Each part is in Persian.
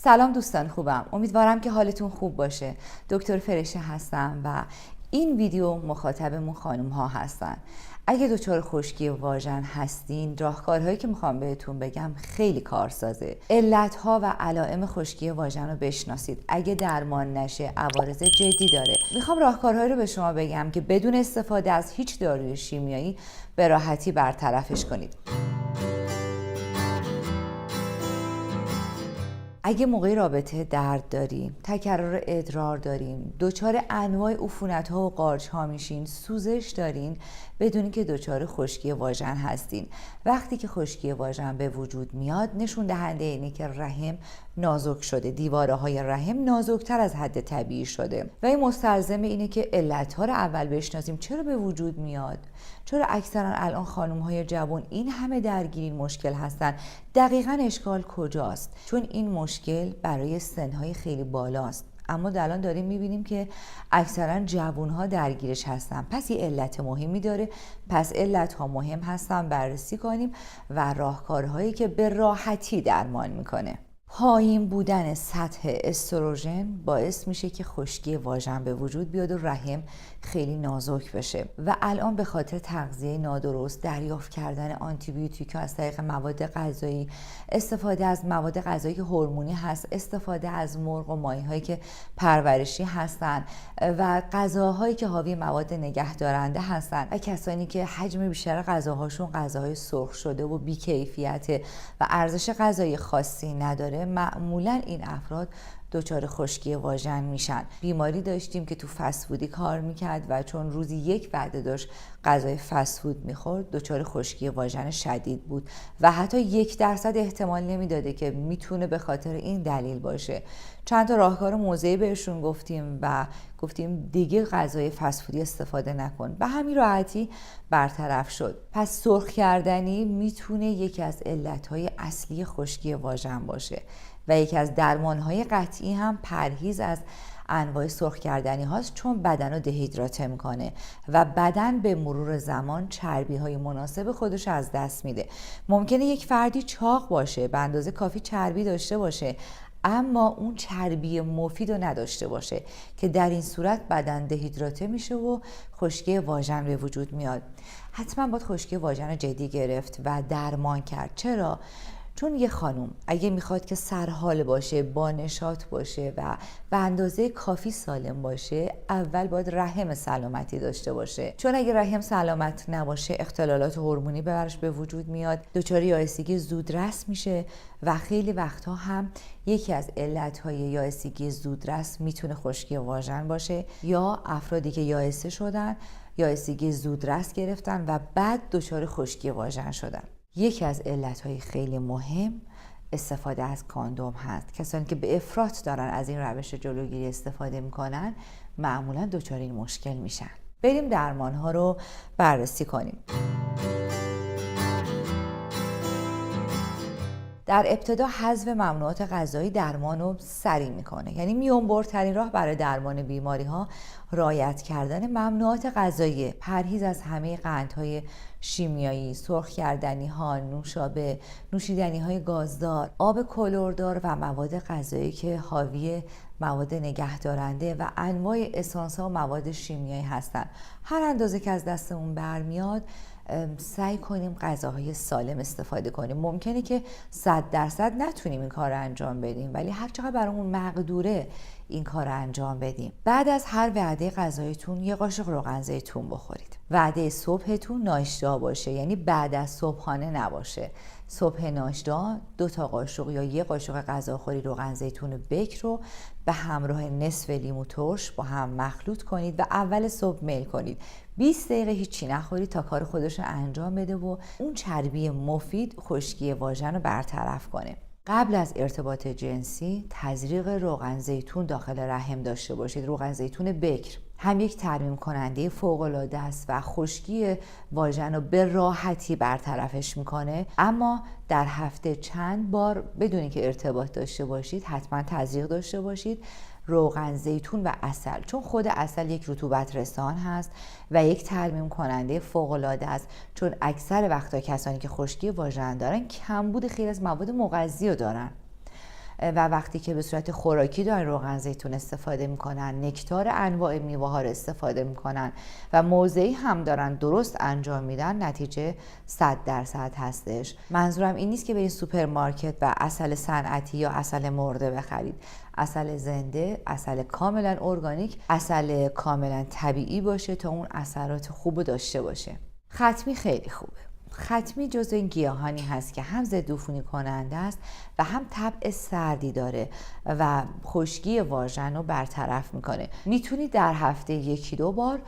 سلام دوستان خوبم. امیدوارم که حالتون خوب باشه. دکتر فرشه هستم و این ویدیو مخاطبمون خانم ها هستن. اگه دچار خشکی واژن هستین، راهکارهایی که میخوام بهتون بگم خیلی کارسازه. علتها و علائم خشکی واژن رو بشناسید. اگه درمان نشه عوارض جدی داره. میخوام راهکارهایی رو به شما بگم که بدون استفاده از هیچ داروی شیمیایی به راحتی برطرفش کنید. اگه موقع رابطه درد داریم، تکرار ادرار داریم، دچار انواع عفونت‌ها و قارچ‌ها میشین، سوزش دارین، بدونین که دچار خشکی واژن هستین. وقتی که خشکی واژن به وجود میاد، نشون دهنده اینه که رحم نازک شده، دیواره‌های رحم نازکتر از حد طبیعی شده و این مستلزم اینه که علت‌ها رو اول بشناسیم. چرا به وجود میاد؟ چرا اکثرا الان خانم‌های جوان این همه درگیر این مشکل هستن؟ دقیقاً اشکال کجاست؟ چون این مشکل برای سن‌های خیلی بالاست. اما الان داریم میبینیم که اکثرا جوان‌ها درگیرش هستن. پس یه علت مهمی داره. پس علت‌ها مهم هستن بررسی کنیم و راهکارهایی که به راحتی درمان میکنه. پایین بودن سطح استروژن باعث میشه که خشکی واژن به وجود بیاد و رحم خیلی نازک بشه و الان به خاطر تغذیه نادرست، دریافت کردن آنتی بیوتیک از طریق مواد غذایی، استفاده از مواد غذایی که هورمونی هست، استفاده از مرغ و ماهی‌هایی که پرورشی هستن و غذاهایی که حاوی مواد نگهدارنده هستن و کسانی که حجم بیشتر غذاهاشون غذاهای سرخ شده و بی‌کیفیته و ارزش غذایی خاصی نداره، معمولا این افراد دچار خشکی واژن میشن. بیماری داشتیم که تو فست فودی کار میکرد و چون روزی یک وعده داشت غذای فست فود میخورد، دچار خشکی واژن شدید بود و حتی 1% احتمال نمیداده که میتونه به خاطر این دلیل باشه. چند تا راهکار موضعی بهشون گفتیم و گفتیم دیگه غذای فست فودی استفاده نکن. به همین راحتی برطرف شد. پس سرخ کردنی میتونه یکی از علتهای اصلی خشکی واژن باشه و یکی از درمانهای قطعی هم پرهیز از انواع سرخ کردنی هاست، چون بدن رو دهیدراته میکنه و بدن به مرور زمان چربی های مناسب خودش از دست میده. ممکنه یک فردی چاق باشه، به اندازه کافی چربی داشته باشه، اما اون چربی مفید رو نداشته باشه که در این صورت بدن دهیدراته میشه و خشکی واژن به وجود میاد. حتما باید خشکی واژن رو جدی گرفت و درمان کرد. چرا؟ چون یه خانم اگه میخواد که سرحال باشه، با نشاط باشه و به اندازه کافی سالم باشه، اول باید رحم سلامتی داشته باشه. چون اگه رحم سلامت نباشه، اختلالات هورمونی براش به وجود میاد، دچار یائسگی زودرس میشه و خیلی وقتها هم یکی از علتهای یائسگی زودرس میتونه خشکی واژن باشه یا افرادی که یائسه شدن، یائسگی زودرس گرفتن و بعد دچار خشکی واژن شدن. یکی از علتهای خیلی مهم استفاده از کاندوم هست. کسانی که به افراط دارن از این روش جلوگیری استفاده میکنن معمولا دچار این مشکل میشن. بریم درمانها رو بررسی کنیم. در ابتدا حذف ممنوعات غذایی درمان رو سریع میکنه. یعنی میانبرترین راه برای درمان بیماری ها رعایت کردن ممنوعات غذایی، پرهیز از همه قندهای شیمیایی، سرخ کردنی ها، نوشابه، نوشیدنی های گازدار، آب کلردار و مواد غذایی که حاوی مواد نگهدارنده و انواع اسانس ها و مواد شیمیایی هستند. هر اندازه که از دستمون برمیاد سعی کنیم غذاهای سالم استفاده کنیم. ممکنه که 100% نتونیم این کار رو انجام بدیم، ولی هر چقدر برامون مقدوره این کار رو انجام بدیم. بعد از هر وعده غذاییتون یه قاشق روغن زیتون بخورید. وعده صبحتون ناشتا باشه، یعنی بعد از صبحانه نباشه. صبح ناشتا 2 قاشق یا 1 قاشق غذاخوری روغن زیتون بکر رو به همراه نصف لیمو ترش با هم مخلوط کنید و اول صبح میل کنید. 20 دقیقه هیچی نخورید تا کار خودش رو انجام بده و اون چربی مفید خشکی واژن رو برطرف کنه. قبل از ارتباط جنسی تزریق روغن زیتون داخل رحم داشته باشید. روغن زیتون بکر هم یک ترمیم کننده فوق‌العاده است و خشکی واژن رو به راحتی برطرفش میکنه، اما در هفته چند بار بدون که ارتباط داشته باشید حتما تزریق داشته باشید روغن زیتون و عسل، چون خود عسل یک رطوبت رسان هست و یک ترمیم کننده فوق‌العاده است، چون اکثر وقتا کسانی که خشکی واژن دارن کمبود خیلی از مواد مغذی رو دارن. و وقتی که به صورت خوراکی دارن روغن زیتون استفاده میکنن، نکتار انواع میوه ها رو استفاده میکنن و موضعی هم دارن درست انجام میدن، نتیجه 100% هستش. منظورم این نیست که برید سوپرمارکت و عسل صنعتی یا عسل مرده بخرید. عسل زنده، عسل کاملا ارگانیک، عسل کاملا طبیعی باشه تا اون اثرات خوب داشته باشه. ختمی خیلی خوبه. ختمی جزو این گیاهانی هست که هم ضد عفونی کننده است و هم طبع سردی داره و خشکی واژن رو برطرف میکنه. میتونید در هفته 1-2 بار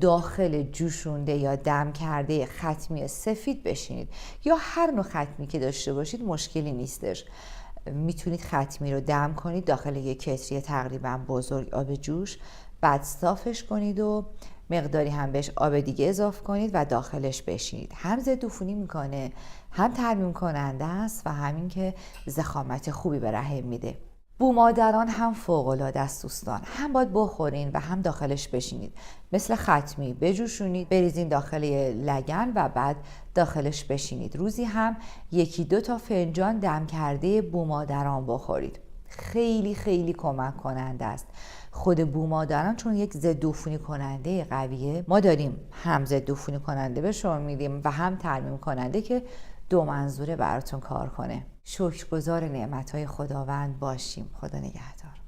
داخل جوشونده یا دم کرده ختمی سفید بشینید یا هر نوع ختمی که داشته باشید مشکلی نیستش. میتونید ختمی رو دم کنید داخل یک کتری تقریبا بزرگ آب جوش، بعد صافش کنید و مقداری هم بهش آب دیگه اضافه کنید و داخلش بشینید. هم ضد عفونی میکنه، هم ترمیم کننده است و همین که ضخامت خوبی به رحم میده. بومادران هم فوق العاده است دوستان، هم باید بخورین و هم داخلش بشینید. مثل ختمی بجوشونید، بریزین داخل لگن و بعد داخلش بشینید. روزی هم 1-2 تا فنجان دم کرده بومادران بخورید. خیلی خیلی کمک کننده است. خود بومادران چون یک ضد عفونی کننده قویه، ما داریم هم ضد عفونی کننده به شما میدیم و هم ترمیم کننده که 2 منظوره براتون کار کنه. شکرگزار نعمت‌های خداوند باشیم. خدا نگهدار.